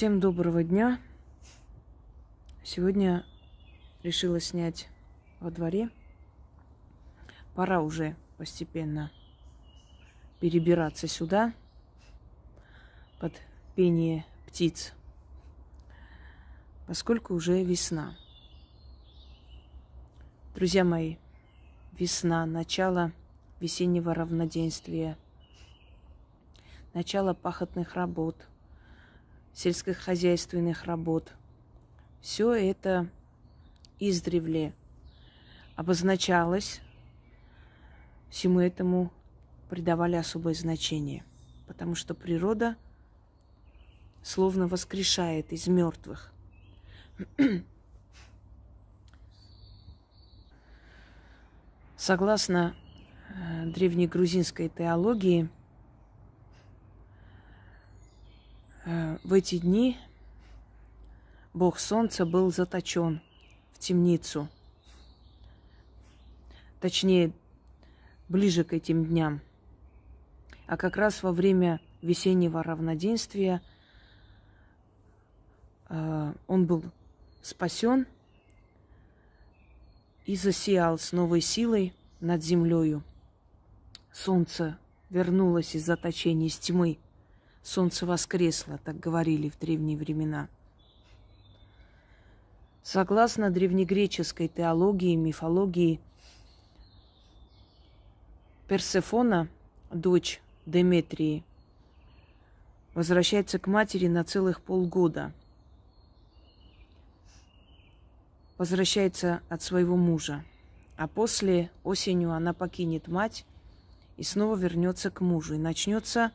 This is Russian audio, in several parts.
Всем доброго дня. Сегодня решила снять во дворе. Пора уже постепенно перебираться сюда под пение птиц, поскольку уже весна. Друзья мои, весна, начало весеннего равноденствия, начало пахотных работ, сельскохозяйственных работ. Все это издревле обозначалось, всему этому придавали особое значение, потому что природа словно воскрешает из мертвых. Согласно древнегрузинской теологии, в эти дни Бог Солнца был заточен в темницу. Точнее, ближе к этим дням. А как раз во время весеннего равноденствия он был спасен и засиял с новой силой над землею. Солнце вернулось из заточения, из тьмы. Солнце воскресло, так говорили в древние времена. Согласно древнегреческой теологии, мифологии, Персефона, дочь Деметрии, возвращается к матери на целых полгода. Возвращается от своего мужа. А после, осенью, она покинет мать и снова вернется к мужу. И начнется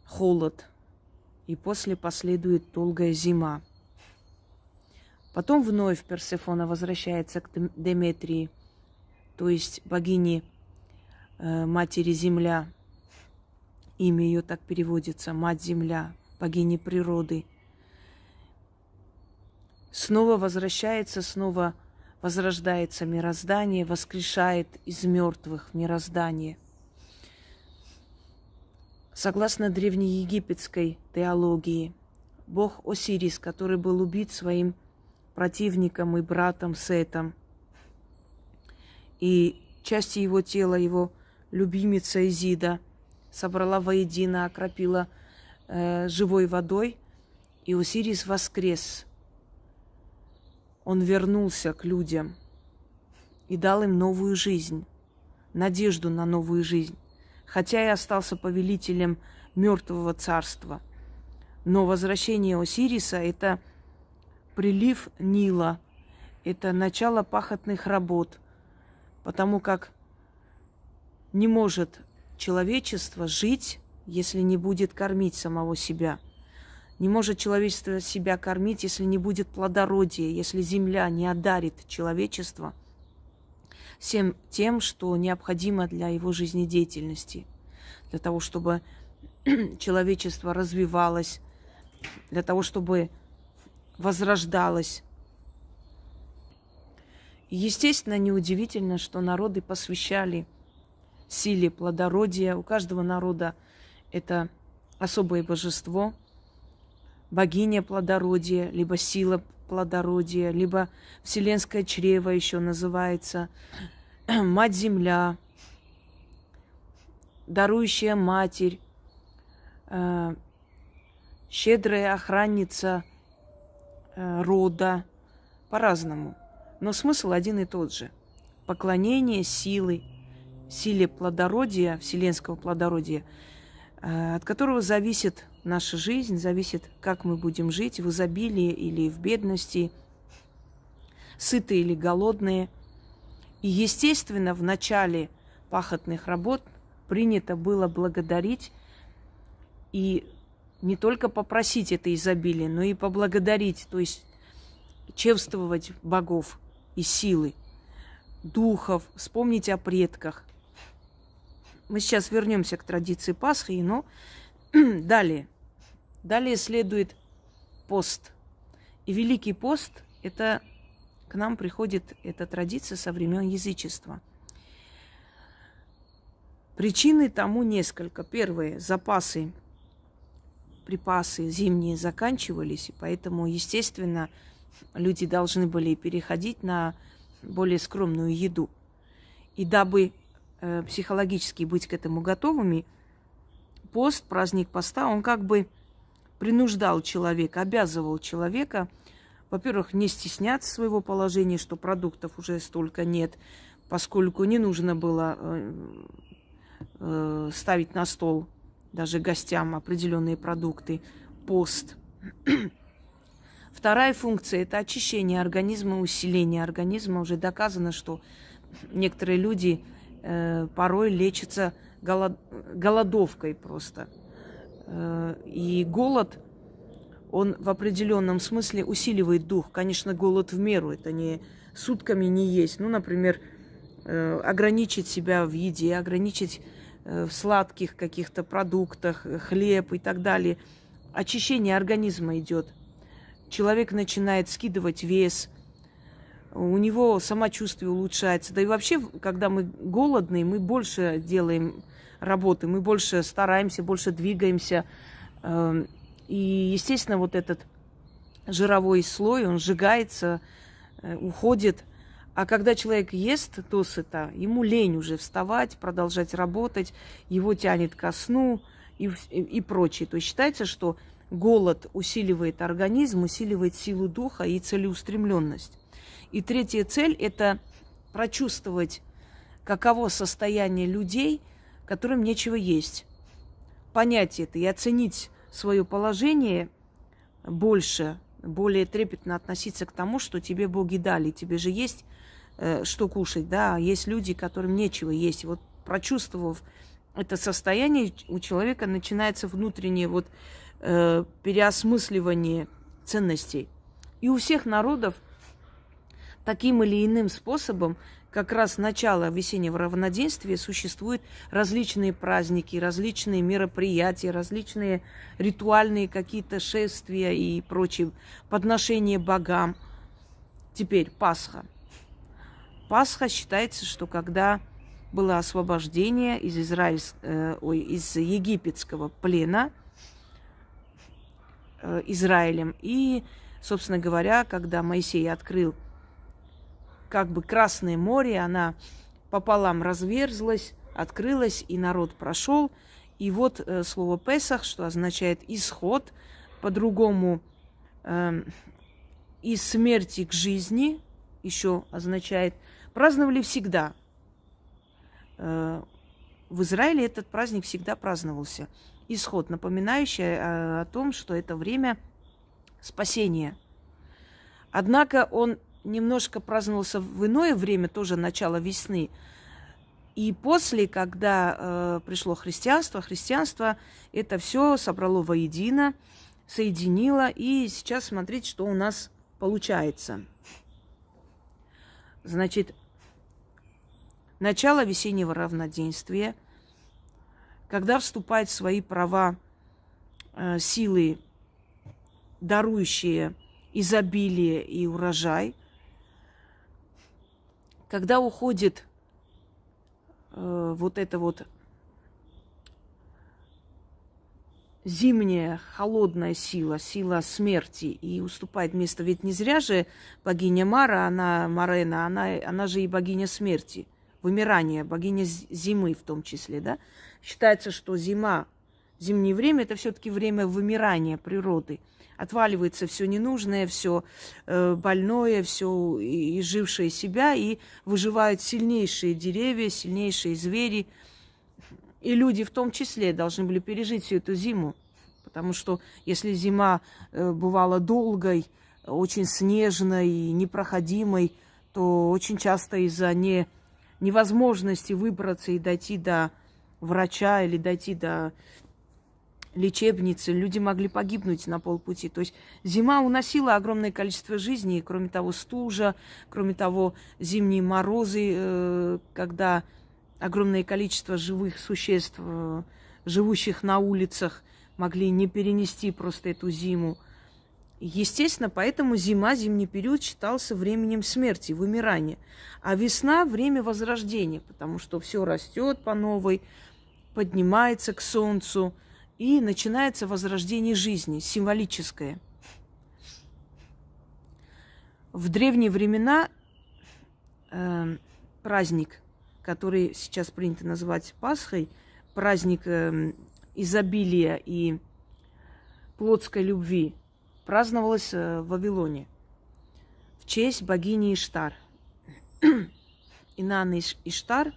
холод. И после последует долгая зима. Потом вновь Персефона возвращается к Деметрии, то есть богине Матери Земля. Имя ее так переводится, Мать Земля, богиня природы. Снова возвращается, снова возрождается мироздание, воскрешает из мертвых мироздание. Согласно древнеегипетской теологии, бог Осирис, который был убит своим противником и братом Сетом, и части его тела, его любимица Изида, собрала воедино, окропила живой водой, и Осирис воскрес. Он вернулся к людям и дал им новую жизнь, надежду на новую жизнь. Хотя и остался повелителем мертвого царства. Но возвращение Осириса – это прилив Нила, это начало пахотных работ, потому как не может человечество жить, если не будет кормить самого себя. Не может человечество себя кормить, если не будет плодородия, если земля не одарит человечество всем тем, что необходимо для его жизнедеятельности, для того, чтобы человечество развивалось, для того, чтобы возрождалось. И, естественно, неудивительно, что народы посвящали силе плодородия. У каждого народа это особое божество, богиня плодородия, либо сила плодородия, либо вселенское чрево еще называется, Мать-Земля, дарующая Матерь, щедрая охранница рода, по-разному. Но смысл один и тот же. Поклонение силе плодородия, вселенского плодородия, от которого зависит наша жизнь, зависит, как мы будем жить, в изобилии или в бедности, сытые или голодные. И, естественно, в начале пахотных работ принято было благодарить и не только попросить это изобилие, но и поблагодарить, то есть чествовать богов и силы, духов, вспомнить о предках. Мы сейчас вернемся к традиции Пасхи, но далее. Далее следует пост. И Великий пост – это к нам приходит эта традиция со времен язычества. Причины тому несколько. Первое – запасы припасы зимние заканчивались, и поэтому, естественно, люди должны были переходить на более скромную еду. И дабы психологически быть к этому готовыми, пост, праздник поста, он как бы принуждал человека, обязывал человека, во-первых, не стесняться своего положения, что продуктов уже столько нет, поскольку не нужно было ставить на стол даже гостям определенные продукты, пост. Вторая функция – это очищение организма, усиление организма. Уже доказано, что некоторые люди порой лечатся голодовкой просто. И голод, он в определенном смысле усиливает дух. Конечно, голод в меру, это не сутками не есть. Ну, например, ограничить себя в еде, ограничить в сладких каких-то продуктах, хлеб и так далее. Очищение организма идет. Человек начинает скидывать вес, у него самочувствие улучшается. Да и вообще, когда мы голодные, мы больше делаем работы, мы больше стараемся, больше двигаемся. И, естественно, вот этот жировой слой, он сжигается, уходит. А когда человек ест досыта, ему лень уже вставать, продолжать работать, его тянет ко сну и прочее. То есть считается, что голод усиливает организм, усиливает силу духа и целеустремленность. И третья цель – это прочувствовать, каково состояние людей, которым нечего есть. Понять это и оценить свое положение больше, более трепетно относиться к тому, что тебе боги дали. Тебе же есть что кушать, да, есть люди, которым нечего есть. И вот прочувствовав это состояние, у человека начинается внутреннее вот переосмысливание ценностей. И у всех народов таким или иным способом, как раз с начала весеннего равноденствия, существуют различные праздники, различные мероприятия, различные ритуальные какие-то шествия и прочие подношения богам. Теперь Пасха. Пасха считается, что когда было освобождение из египетского плена Израилем, и, собственно говоря, когда Моисей открыл как бы Красное море, она пополам разверзлась, открылась, и народ прошел. И вот слово «Песах», что означает «исход», по-другому «из смерти к жизни», еще означает, праздновали всегда. В Израиле этот праздник всегда праздновался. Исход, напоминающий о том, что это время спасения. Однако он немножко праздновался в иное время, тоже начало весны. И после, когда пришло христианство, это все собрало воедино, соединило. И сейчас смотрите, что у нас получается. Значит, начало весеннего равноденствия, когда вступают в свои права силы, дарующие изобилие и урожай, когда уходит вот эта вот зимняя холодная сила, сила смерти, и уступает место. Ведь не зря же богиня Мара, она Марена, она же и богиня смерти, вымирания, богиня зимы в том числе, да? Считается, что зимнее время – это все-таки время вымирания природы. Отваливается все ненужное, все больное, все изжившее себя, и выживают сильнейшие деревья, сильнейшие звери. И люди в том числе должны были пережить всю эту зиму. Потому что если зима бывала долгой, очень снежной, непроходимой, то очень часто из-за невозможности выбраться и дойти до врача или дойти до лечебницы, люди могли погибнуть на полпути. То есть зима уносила огромное количество жизней, кроме того стужа, кроме того зимние морозы, когда огромное количество живых существ, живущих на улицах, могли не перенести просто эту зиму. Естественно, поэтому зимний период считался временем смерти, вымирания. А весна – время возрождения, потому что все растет по новой, поднимается к солнцу, и начинается возрождение жизни, символическое. В древние времена праздник, который сейчас принято называть Пасхой, праздник изобилия и плотской любви, праздновалось в Вавилоне в честь богини Иштар. Инанна Иштар.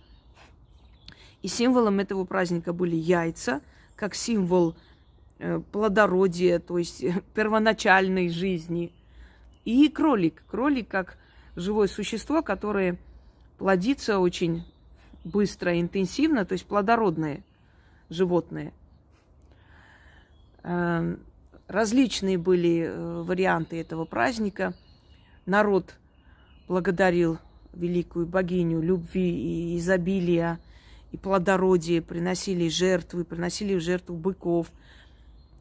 И символом этого праздника были яйца, как символ плодородия, то есть первоначальной жизни. И кролик. Кролик как живое существо, которое плодится очень быстро и интенсивно, то есть плодородное животное. Различные были варианты этого праздника. Народ благодарил великую богиню любви и изобилия, и плодородия, приносили в жертву быков.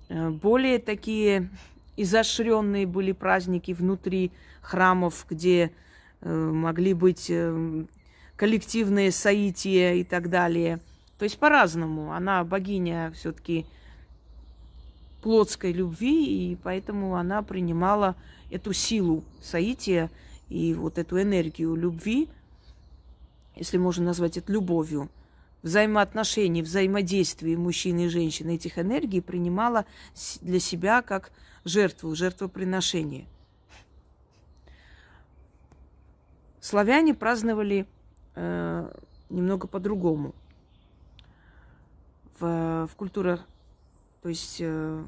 Более такие изощренные были праздники внутри храмов, где могли быть коллективные соития и так далее. То есть по-разному. Она богиня все-таки плотской любви, и поэтому она принимала эту силу соития и вот эту энергию любви, если можно назвать это любовью, взаимоотношений, взаимодействия мужчины и женщины, этих энергий принимала для себя как жертвоприношение. Славяне праздновали немного по-другому. В культурах, то есть в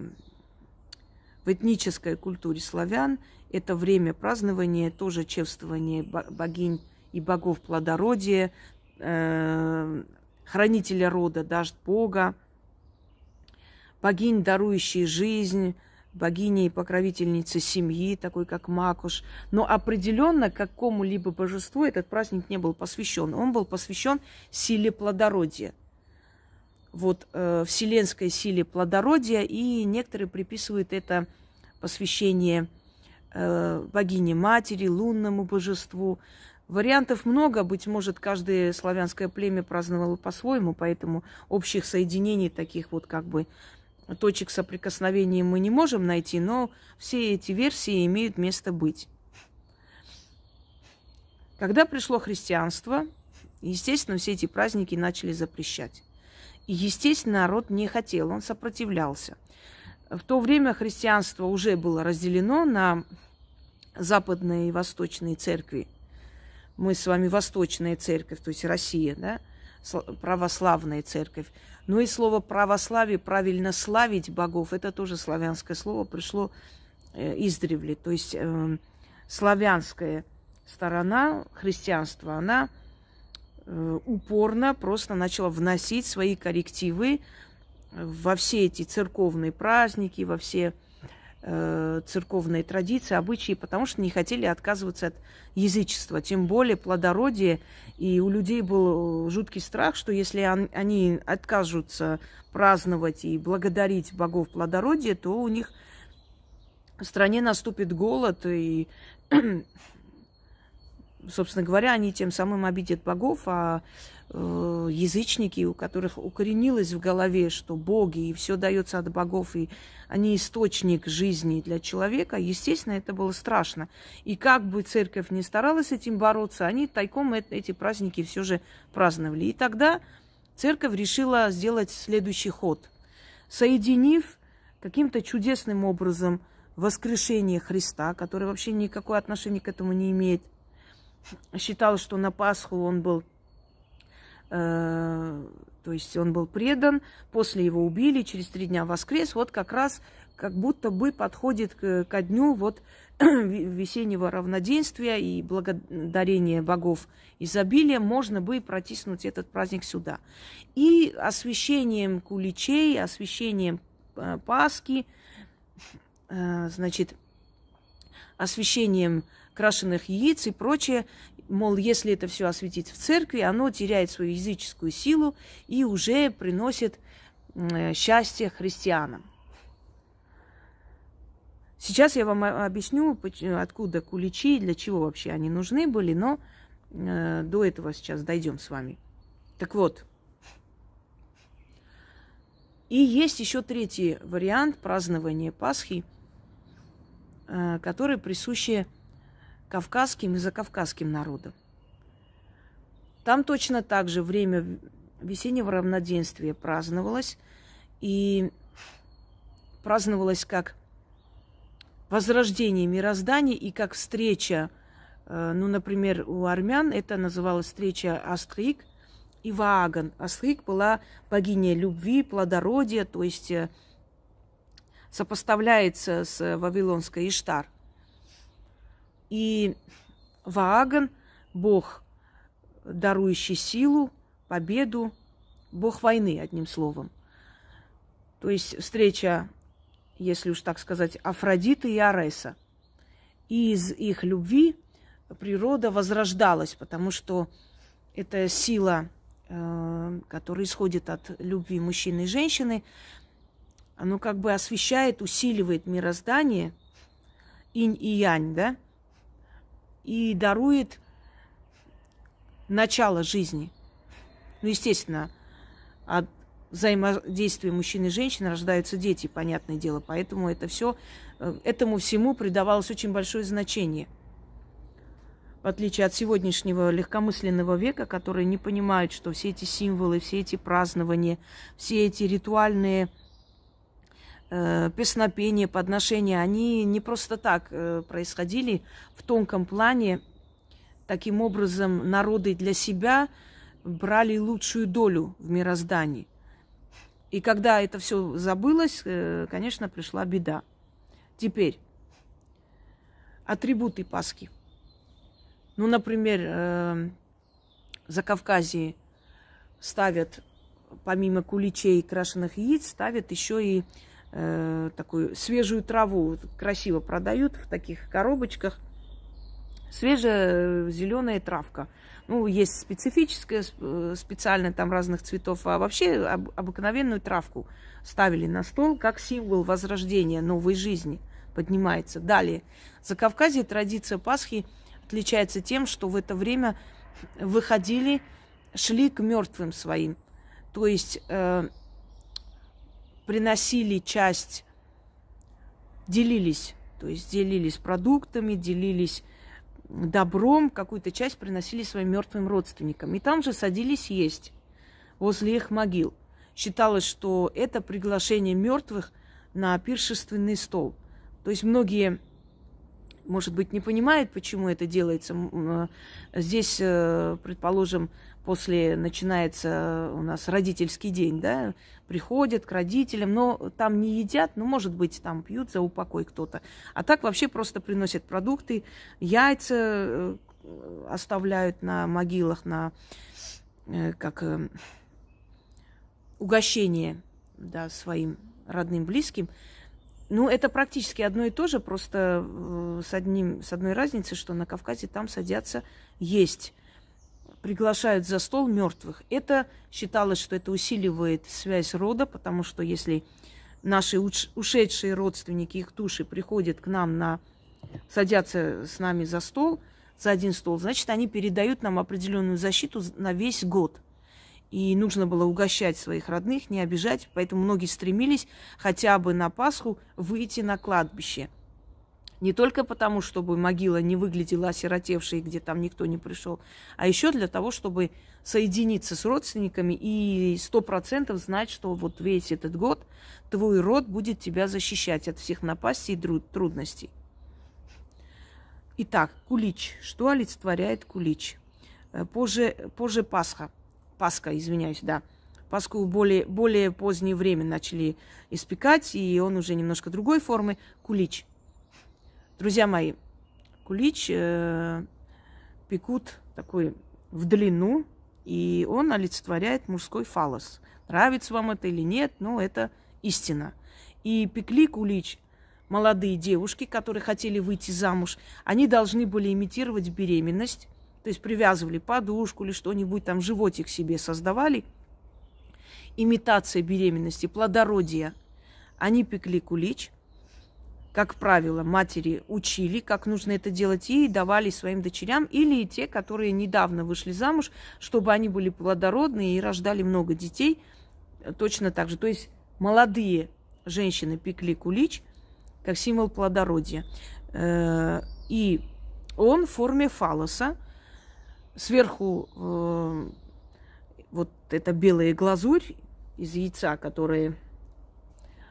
этнической культуре славян, это время празднования, тоже чествование богинь и богов плодородия, хранителя рода, дождь бога, богинь, дарующей жизнь, богини и покровительницы семьи, такой как Макуш. Но определенно какому-либо божеству этот праздник не был посвящен. Он был посвящен силе плодородия. Вот вселенской силе плодородия, и некоторые приписывают это посвящение богине матери, лунному божеству. Вариантов много, быть может, каждое славянское племя праздновало по-своему, поэтому общих соединений, таких вот как бы точек соприкосновения мы не можем найти, но все эти версии имеют место быть. Когда пришло христианство, естественно, все эти праздники начали запрещать. И, естественно, народ не хотел, он сопротивлялся. В то время христианство уже было разделено на западные и восточные церкви. Мы с вами восточная церковь, то есть Россия, да, православная церковь. Но и слово православие, правильно славить богов, это тоже славянское слово, пришло издревле. То есть славянская сторона христианства, она упорно просто начала вносить свои коррективы во все эти церковные праздники, во все церковные традиции, обычаи, потому что не хотели отказываться от язычества, тем более плодородие. И у людей был жуткий страх, что если они откажутся праздновать и благодарить богов плодородия, то у них в стране наступит голод, и, собственно говоря, они тем самым обидят богов, а язычники, у которых укоренилось в голове, что боги и все дается от богов, и они источник жизни для человека, естественно, это было страшно. И как бы церковь ни старалась с этим бороться, они тайком эти праздники все же праздновали. И тогда церковь решила сделать следующий ход. Соединив каким-то чудесным образом воскрешение Христа, который вообще никакое отношение к этому не имеет, считал, что на Пасху он был то есть он был предан, после его убили, через 3 дня воскрес. Вот как раз как будто бы подходит ко дню вот весеннего равноденствия и благодарения богов изобилия, можно бы протиснуть этот праздник сюда. И освящением куличей, освящением Пасхи, значит, освящением крашеных яиц и прочее, мол, если это все осветить в церкви, оно теряет свою языческую силу и уже приносит счастье христианам. Сейчас я вам объясню, откуда куличи, для чего вообще они нужны были, но до этого сейчас дойдем с вами. Так вот, И есть еще третий вариант празднования Пасхи, который присущи кавказским и закавказским народам. Там точно так же время весеннего равноденствия праздновалось. И праздновалось как возрождение мироздания и как встреча. Ну, например, у армян это называлось встреча Астрик и Вааган. Астрик была богиня любви, плодородия, то есть сопоставляется с вавилонской Иштар. И Вааган – бог, дарующий силу, победу, бог войны, одним словом. То есть встреча, если уж так сказать, Афродиты и Ареса. И из их любви природа возрождалась, потому что это сила, которая исходит от любви мужчины и женщины, оно как бы освещает, усиливает мироздание, инь и янь, да, и дарует начало жизни. Ну, естественно, от взаимодействия мужчины и женщины рождаются дети, понятное дело. Поэтому этому всему придавалось очень большое значение. В отличие от сегодняшнего легкомысленного века, которые не понимают, что все эти символы, все эти празднования, все эти ритуальные песнопения, подношения, они не просто так происходили в тонком плане. Таким образом, народы для себя брали лучшую долю в мироздании. И когда это все забылось, конечно, пришла беда. Теперь атрибуты Пасхи. Ну, например, в Закавказье ставят, помимо куличей и крашеных яиц, ставят еще и такую свежую траву. Красиво продают в таких коробочках. Свежая зеленая травка. Ну, есть специфическая, специально там разных цветов, а вообще обыкновенную травку ставили на стол как символ возрождения новой жизни, поднимается. Далее, в Закавказье традиция Пасхи отличается тем, что в это время шли к мертвым своим, то есть приносили часть, делились продуктами, делились добром, какую-то часть приносили своим мертвым родственникам. И там же садились есть возле их могил. Считалось, что это приглашение мертвых на пиршественный стол. То есть многие, может быть, не понимают, почему это делается. Здесь, предположим, начинается у нас родительский день, да, приходят к родителям, но там не едят, ну, может быть, там пьют за упокой кто-то. А так вообще просто приносят продукты, яйца оставляют на могилах, как угощение, да, своим родным, близким. Ну, это практически одно и то же, просто с одной разницей, что на Кавказе там садятся есть. Приглашают за стол мертвых. Это считалось, что это усиливает связь рода, потому что если наши ушедшие родственники, их души приходят к нам, садятся с нами за один стол, значит, они передают нам определенную защиту на весь год. И нужно было угощать своих родных, не обижать, поэтому многие стремились хотя бы на Пасху выйти на кладбище. Не только потому, чтобы могила не выглядела осиротевшей, где там никто не пришел, а еще для того, чтобы соединиться с родственниками и 100% знать, что вот весь этот год твой род будет тебя защищать от всех напастей и трудностей. Итак, кулич. Что олицетворяет кулич? Позже Пасха, извиняюсь, да. Пасху в более позднее время начали испекать, и он уже немножко другой формы. Кулич. Друзья мои, кулич пекут такой в длину, и он олицетворяет мужской фаллос. Нравится вам это или нет, но это истина. И пекли кулич молодые девушки, которые хотели выйти замуж. Они должны были имитировать беременность, то есть привязывали подушку или что-нибудь, там животик себе создавали. Имитация беременности, плодородия. Они пекли кулич. Как правило, матери учили, как нужно это делать, и давали своим дочерям, или те, которые недавно вышли замуж, чтобы они были плодородные и рождали много детей, точно так же. То есть молодые женщины пекли кулич как символ плодородия. И он в форме фаллоса. Сверху вот эта белая глазурь из яйца, которая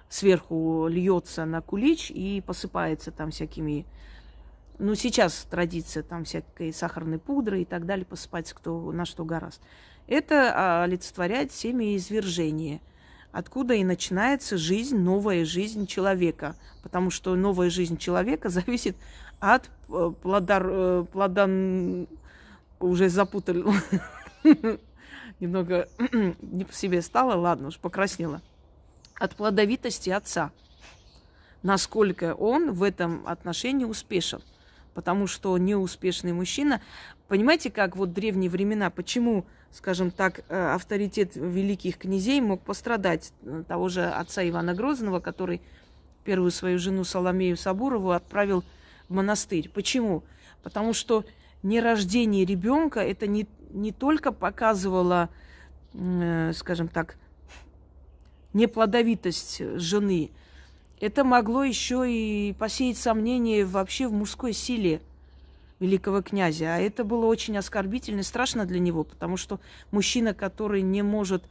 сверху льется на кулич и посыпается там всякими... Ну, сейчас традиция там всякой сахарной пудры и так далее, посыпать кто на что гораст. Это олицетворяет семяизвержение, откуда и начинается жизнь, новая жизнь человека. Потому что новая жизнь человека зависит от уже запутал. Немного не по себе стало, ладно, уж покраснела. От плодовитости отца. Насколько он в этом отношении успешен. Потому что неуспешный мужчина... Понимаете, как вот в древние времена, почему, скажем так, авторитет великих князей мог пострадать того же отца Ивана Грозного, который первую свою жену Соломею Сабурову отправил в монастырь. Почему? Потому что нерождение ребенка это не только показывало, скажем так, неплодовитость жены, это могло еще и посеять сомнения вообще в мужской силе великого князя. А это было очень оскорбительно и страшно для него, потому что мужчина, который не может,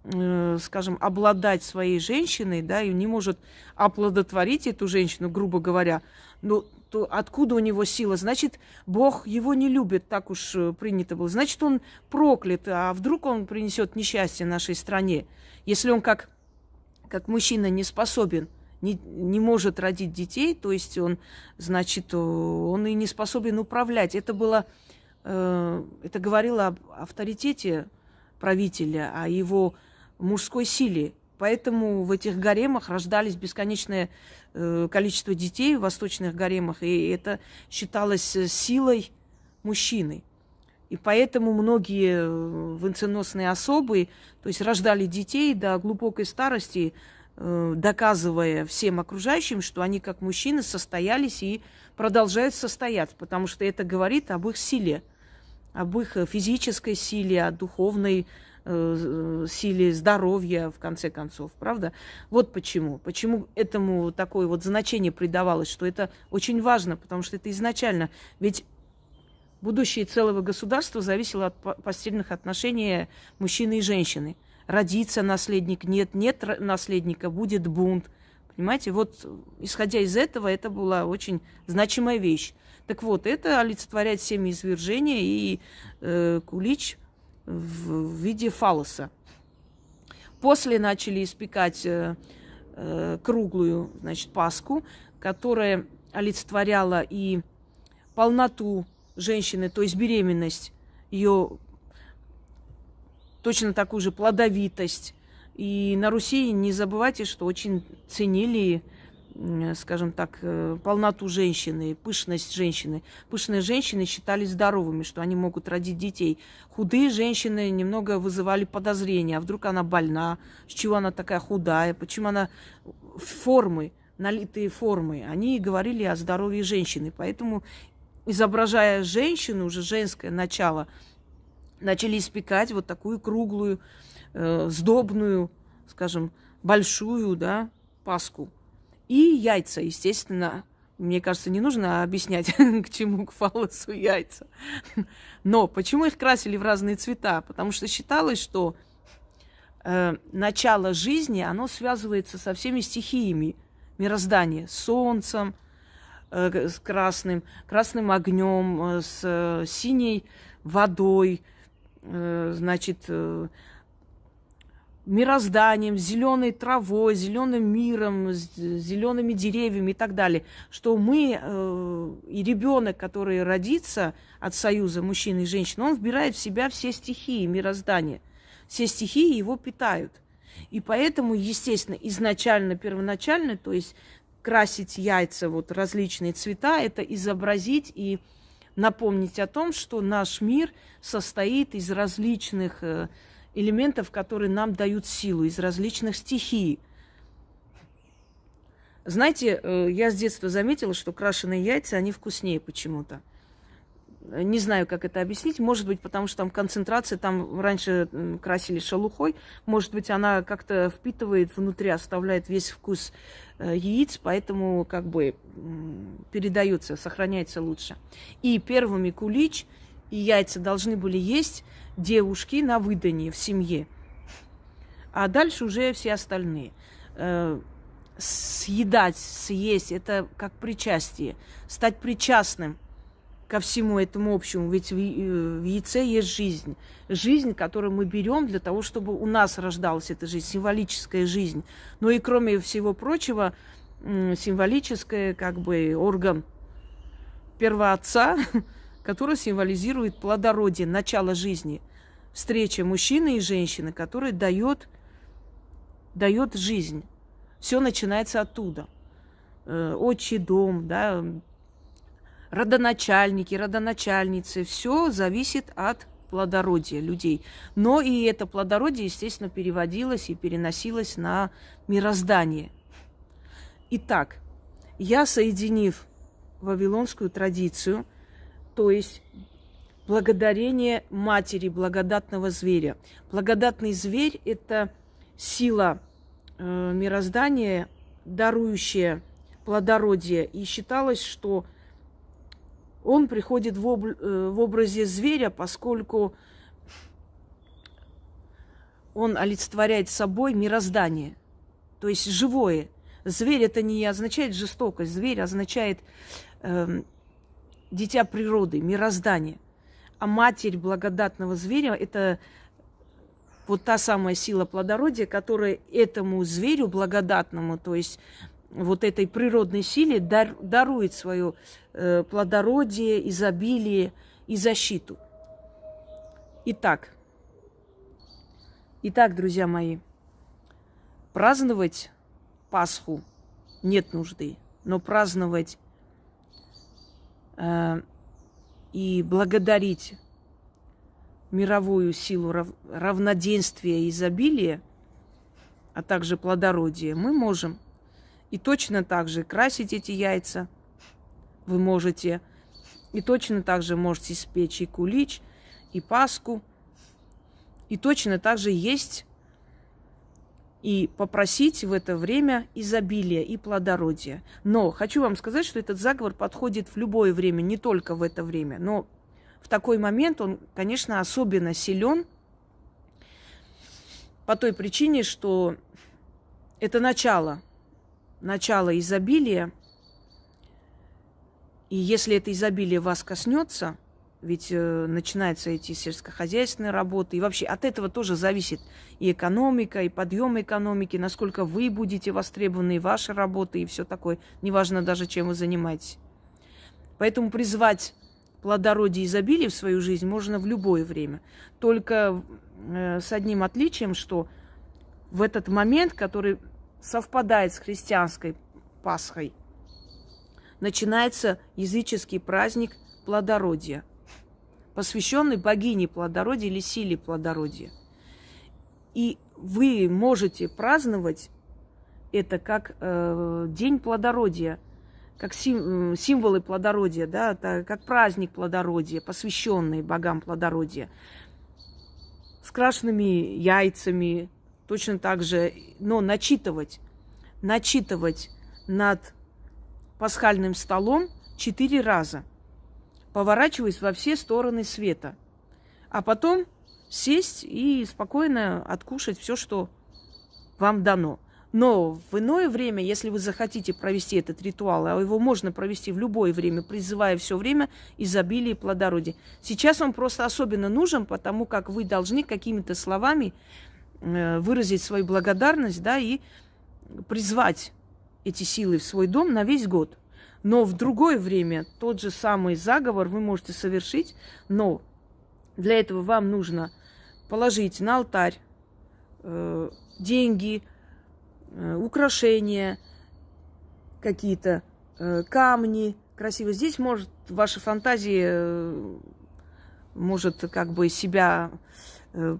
скажем, обладать своей женщиной, да, и не может оплодотворить эту женщину, грубо говоря, ну, то откуда у него сила? Значит, Бог его не любит, так уж принято было. Значит, он проклят, а вдруг он принесет несчастье нашей стране, если он как мужчина не способен, не может родить детей, то есть он, значит, он и не способен управлять. Это говорило об авторитете правителя, о его мужской силе. Поэтому в этих гаремах рождались бесконечное количество детей в восточных гаремах, и это считалось силой мужчины. И поэтому многие венценосные особы, то есть рождали детей до глубокой старости, доказывая всем окружающим, что они как мужчины состоялись и продолжают состояться, потому что это говорит об их силе, об их физической силе, о духовной силе, здоровья, в конце концов, правда? Вот почему. Почему этому такое вот значение придавалось, что это очень важно, потому что это изначально. Ведь будущее целого государства зависело от постельных отношений мужчины и женщины. Родится наследник, нет наследника, будет бунт. Понимаете, вот исходя из этого, это была очень значимая вещь. Так вот, это олицетворяет семяизвержение и кулич в виде фаллоса. После начали испекать круглую, значит, паску, которая олицетворяла и полноту женщины, то есть беременность, ее точно такую же плодовитость. И на Руси не забывайте, что очень ценили, скажем так, полноту женщины, пышность женщины. Пышные женщины считались здоровыми, что они могут родить детей. Худые женщины немного вызывали подозрения. А вдруг она больна? С чего она такая худая? Почему она формы, налитые формы? Они говорили о здоровье женщины. Поэтому, изображая женщину, уже женское начало, начали испекать вот такую круглую, сдобную, скажем, большую, да, паску. И яйца, естественно. Мне кажется, не нужно объяснять, к чему, к фаллосу яйца. Но почему их красили в разные цвета? Потому что считалось, что начало жизни, оно связывается со всеми стихиями мироздания. С солнцем, с красным огнем, с синей водой, значит, мирозданием, зеленой травой, зеленым миром, зелеными деревьями и так далее, что мы и ребенок, который родится от союза мужчины и женщины, он вбирает в себя все стихии мироздания, все стихии его питают. И поэтому, естественно, изначально, первоначально, то есть красить яйца, вот различные цвета, это изобразить и напомнить о том, что наш мир состоит из различных элементов, которые нам дают силу, из различных стихий. Знаете, я с детства заметила, что крашеные яйца, они вкуснее почему-то. Не знаю, как это объяснить. Может быть, потому что там концентрация, там раньше красили шелухой. Может быть, она как-то впитывает внутри, оставляет весь вкус яиц, поэтому как бы передается, сохраняется лучше. И первыми кулич и яйца должны были есть девушки на выданье в семье. А дальше уже все остальные. Съедать, съесть, это как причастие. Стать причастным ко всему этому общему. Ведь в яйце есть жизнь. Жизнь, которую мы берем для того, чтобы у нас рождалась эта жизнь, символическая жизнь. Но и кроме всего прочего, символическая как бы орган первоотца, который символизирует плодородие, начало жизни. Встреча мужчины и женщины, которая дает жизнь. Все начинается оттуда. Отчий дом, да, родоначальники, родоначальницы. Все зависит от плодородия людей. Но и это плодородие, естественно, переводилось и переносилось на мироздание. Итак, я, соединив вавилонскую традицию, то есть благодарение матери благодатного зверя. Благодатный зверь – это сила мироздания, дарующая плодородие. И считалось, что он приходит в образе зверя, поскольку он олицетворяет собой мироздание, то есть живое. Зверь – это не означает жестокость, зверь означает дитя природы, мироздание. А матерь благодатного зверя – это вот та самая сила плодородия, которая этому зверю благодатному, то есть вот этой природной силе дарует свое плодородие, изобилие и защиту. Итак, друзья мои, праздновать Пасху нет нужды, но праздновать и благодарить мировую силу равноденствия и изобилия, а также плодородия, мы можем. И точно так же красить эти яйца вы можете. И точно так же можете испечь и кулич, и Пасху. И точно так же есть и попросить в это время изобилия и плодородия. Но хочу вам сказать, что этот заговор подходит в любое время, не только в это время. Но в такой момент он, конечно, особенно силен по той причине, что это начало изобилия. И если это изобилие вас коснется, ведь начинаются эти сельскохозяйственные работы, и вообще от этого тоже зависит и экономика, и подъем экономики, насколько вы будете востребованы, и ваши работы, и все такое, неважно даже, чем вы занимаетесь. Поэтому призвать плодородие и изобилие в свою жизнь можно в любое время. Только с одним отличием, что в этот момент, который совпадает с христианской Пасхой, начинается языческий праздник плодородия, посвященный богине плодородия или силе плодородия. И вы можете праздновать это как день плодородия, как символы плодородия, да, как праздник плодородия, посвященный богам плодородия, с крашенными яйцами, точно так же, но начитывать над пасхальным столом 4 раза, поворачиваясь во все стороны света, а потом сесть и спокойно откушать все, что вам дано. Но в иное время, если вы захотите провести этот ритуал, а его можно провести в любое время, призывая все время изобилие и плодородие. Сейчас он просто особенно нужен, потому как вы должны какими-то словами выразить свою благодарность, да, и призвать эти силы в свой дом на весь год. Но в другое время тот же самый заговор вы можете совершить, но для этого вам нужно положить на алтарь деньги, украшения, какие-то камни красивые. Здесь может ваша фантазия может как бы себя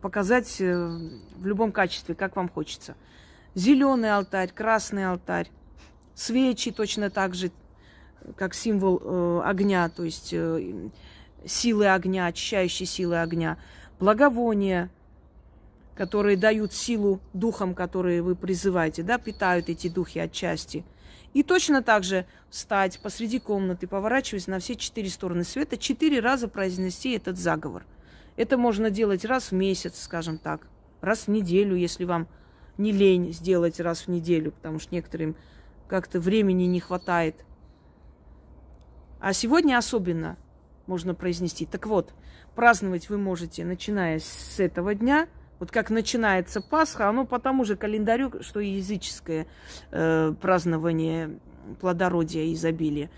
показать в любом качестве, как вам хочется. Зеленый алтарь, красный алтарь, свечи точно так же, как символ огня, то есть силы огня, очищающие силы огня, благовония, которые дают силу духам, которые вы призываете, да, питают эти духи отчасти. И точно так же встать посреди комнаты, поворачиваясь на все 4 стороны света, 4 раза произнести этот заговор. Это можно делать раз в месяц, скажем так, раз в неделю, если вам не лень сделать раз в неделю, потому что некоторым как-то времени не хватает. А сегодня особенно можно произнести. Так вот, праздновать вы можете, начиная с этого дня. Вот как начинается Пасха, оно по тому же календарю, что и языческое празднование плодородия и изобилия.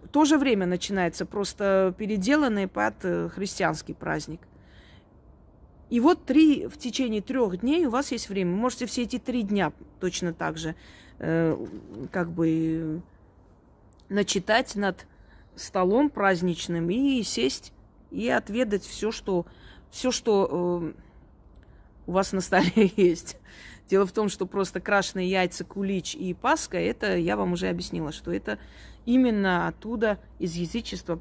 В то же время начинается, просто переделанный под христианский праздник. И вот в течение 3 дней у вас есть время. Вы можете все эти 3 дня точно так же начитать над столом праздничным и сесть и отведать все, что у вас на столе есть. Дело в том, что просто крашеные яйца, кулич и Пасха, это я вам уже объяснила, что это именно оттуда, из язычества,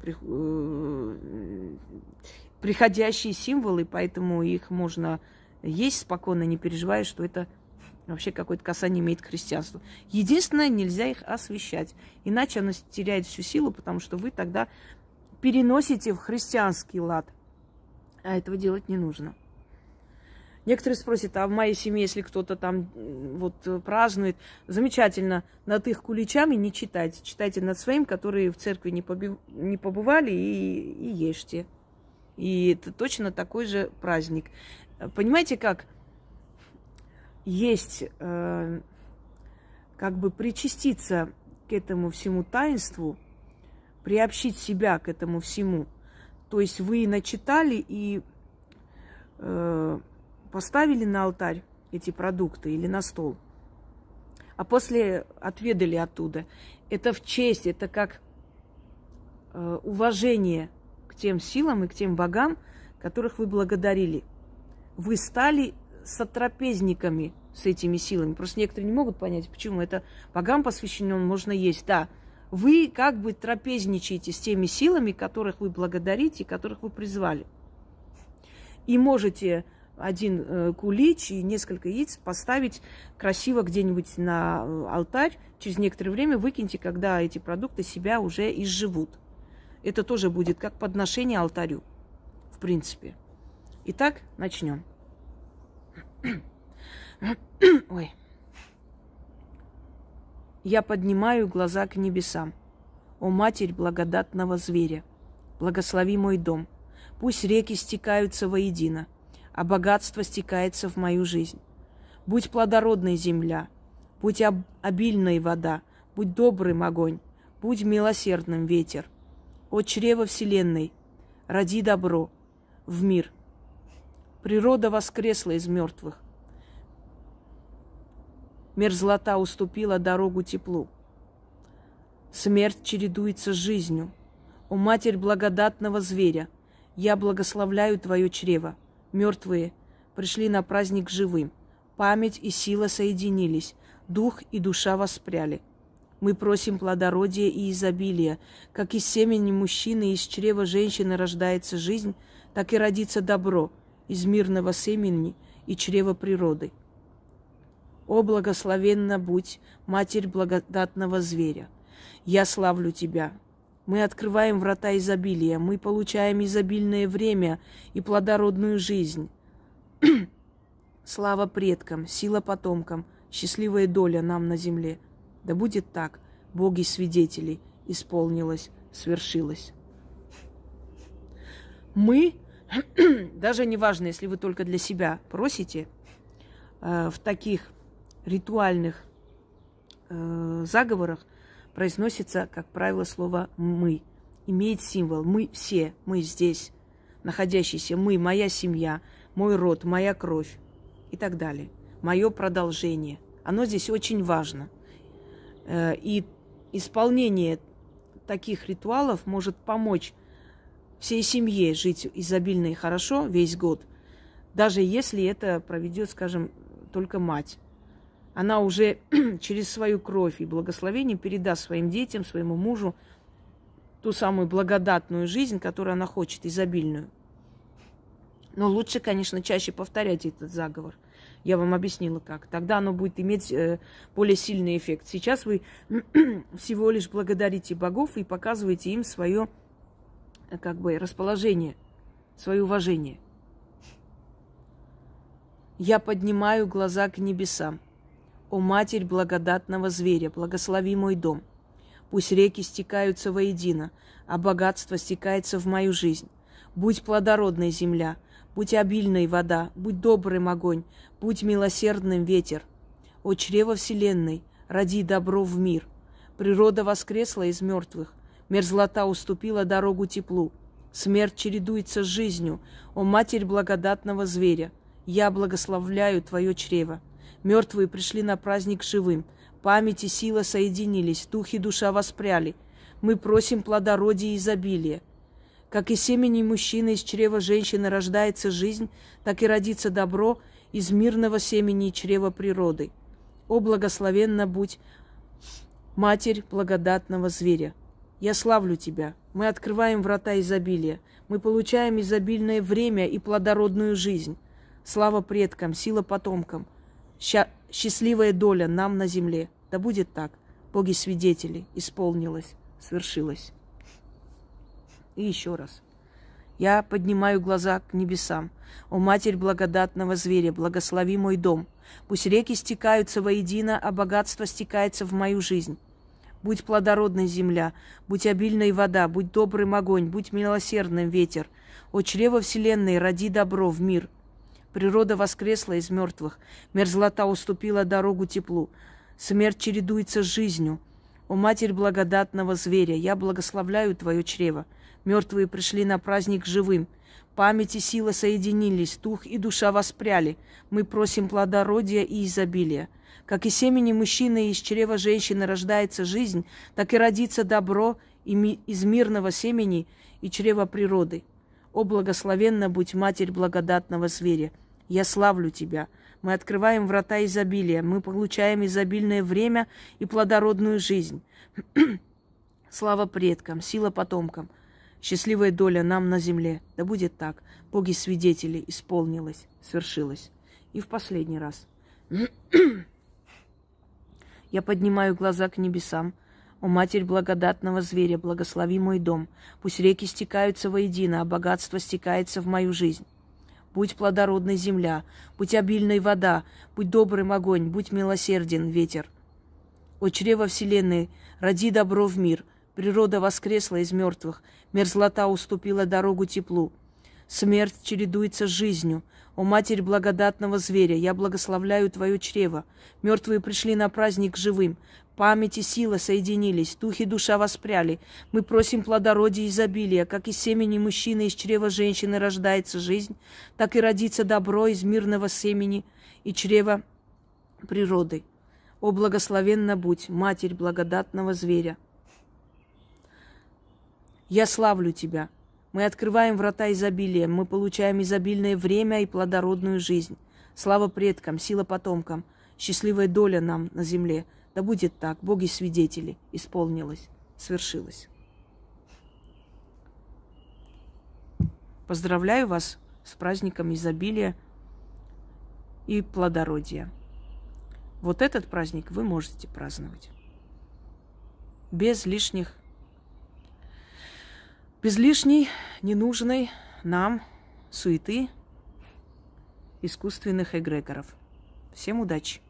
приходящие символы, поэтому их можно есть спокойно, не переживая, что это вообще какое-то касание имеет к христианству. Единственное, нельзя их освящать, иначе оно теряет всю силу, потому что вы тогда переносите в христианский лад, а этого делать не нужно. Некоторые спросят, а в моей семье, если кто-то там вот празднует, замечательно, над их куличами не читайте. Читайте над своим, которые в церкви не побывали, и ешьте. И это точно такой же праздник. Понимаете, как есть, как бы причаститься к этому всему таинству, приобщить себя к этому всему. То есть вы начитали и поставили на алтарь эти продукты или на стол, а после отведали оттуда. Это в честь, это как уважение к тем силам и к тем богам, которых вы благодарили. Вы стали сотрапезниками с этими силами. Просто некоторые не могут понять, почему это богам посвящено, можно есть. Да, вы как бы трапезничаете с теми силами, которых вы благодарите, которых вы призвали. И можете 1 кулич и несколько яиц поставить красиво где-нибудь на алтарь. Через некоторое время выкиньте, когда эти продукты себя уже изживут. Это тоже будет как подношение алтарю, в принципе. Итак, начнем. Ой. Я поднимаю глаза к небесам. О, Матерь благодатного зверя, благослови мой дом. Пусть реки стекаются воедино, а богатство стекается в мою жизнь. Будь плодородной земля, будь обильной вода, будь добрым огонь, будь милосердным ветер. О чрево вселенной, роди добро в мир. Природа воскресла из мертвых. Мерзлота уступила дорогу теплу. Смерть чередуется с жизнью. О Матерь благодатного зверя, я благословляю твое чрево. Мертвые пришли на праздник живым. Память и сила соединились, дух и душа воспряли. Мы просим плодородия и изобилия. Как из семени мужчины и из чрева женщины рождается жизнь, так и родится добро из мирного семени и чрева природы. О, благословенна будь, Матерь благодатного зверя! Я славлю тебя. Мы открываем врата изобилия, мы получаем изобильное время и плодородную жизнь. Слава предкам, сила потомкам, счастливая доля нам на земле. Да будет так, боги свидетелей, исполнилось, свершилось. Мы, даже неважно, если вы только для себя просите, в таких ритуальных заговорах произносится, как правило, слово «мы». Имеет символ «мы все», «мы здесь», находящиеся «мы», «моя семья», «мой род», «моя кровь» и так далее. «Мое продолжение». Оно здесь очень важно. И исполнение таких ритуалов может помочь всей семье жить изобильно и хорошо весь год, даже если это проведет, скажем, только мать. Она уже через свою кровь и благословение передаст своим детям, своему мужу ту самую благодатную жизнь, которую она хочет, изобильную. Но лучше, конечно, чаще повторять этот заговор. Я вам объяснила как. Тогда оно будет иметь более сильный эффект. Сейчас вы всего лишь благодарите богов и показываете им свое как бы расположение, свое уважение. Я поднимаю глаза к небесам. О, Матерь благодатного зверя, благослови мой дом. Пусть реки стекаются воедино, а богатство стекается в мою жизнь. Будь плодородной земля, будь обильной вода, будь добрым огонь, будь милосердным ветер. О, чрево вселенной, роди добро в мир. Природа воскресла из мертвых, мерзлота уступила дорогу теплу. Смерть чередуется с жизнью, о, Матерь благодатного зверя. Я благословляю твое чрево. Мертвые пришли на праздник живым. Память и сила соединились, дух и душа воспряли. Мы просим плодородия и изобилия. Как из семени мужчины из чрева женщины рождается жизнь, так и родится добро из мирного семени и чрева природы. О, благословенна будь, Матерь благодатного зверя! Я славлю тебя. Мы открываем врата изобилия. Мы получаем изобильное время и плодородную жизнь. Слава предкам, сила потомкам. Счастливая доля нам на земле. Да будет так. Боги-свидетели, исполнилось, свершилось. И еще раз. Я поднимаю глаза к небесам. О, Матерь благодатного зверя, благослови мой дом. Пусть реки стекаются воедино, а богатство стекается в мою жизнь. Будь плодородной земля, будь обильной вода, будь добрым огонь, будь милосердным ветер. О, чрево вселенной, роди добро в мир. Природа воскресла из мертвых, мерзлота уступила дорогу теплу. Смерть чередуется с жизнью. О, Матерь благодатного зверя, я благословляю твое чрево. Мертвые пришли на праздник живым. Память и сила соединились, дух и душа воспряли. Мы просим плодородия и изобилия. Как из семени мужчины и из чрева женщины рождается жизнь, так и родится добро из мирного семени и чрева природы. О, благословенна будь, Матерь благодатного зверя! Я славлю тебя. Мы открываем врата изобилия. Мы получаем изобильное время и плодородную жизнь. Слава предкам, сила потомкам. Счастливая доля нам на земле. Да будет так. Боги-свидетели, исполнилось, свершилось. И в последний раз. Я поднимаю глаза к небесам. О, Матерь благодатного зверя, благослови мой дом. Пусть реки стекаются воедино, а богатство стекается в мою жизнь. Будь плодородной земля, будь обильной вода, будь добрым огонь, будь милосерден ветер. О, чрево вселенной, роди добро в мир. Природа воскресла из мертвых, мерзлота уступила дорогу теплу. Смерть чередуется с жизнью. О, Матерь благодатного зверя, я благословляю твое чрево. Мертвые пришли на праздник живым. Память и сила соединились, дух и душа воспряли. Мы просим плодородия и изобилия. Как из семени мужчины из чрева женщины рождается жизнь, так и родится добро из мирного семени и чрева природы. О, благословенна будь, Матерь благодатного зверя! Я славлю тебя. Мы открываем врата изобилия. Мы получаем изобильное время и плодородную жизнь. Слава предкам, сила потомкам. Счастливая доля нам на земле. Да будет так. Боги-свидетели. Исполнилось. Свершилось. Поздравляю вас с праздником изобилия и плодородия. Вот этот праздник вы можете праздновать. Без лишней, ненужной нам суеты искусственных эгрегоров. Всем удачи!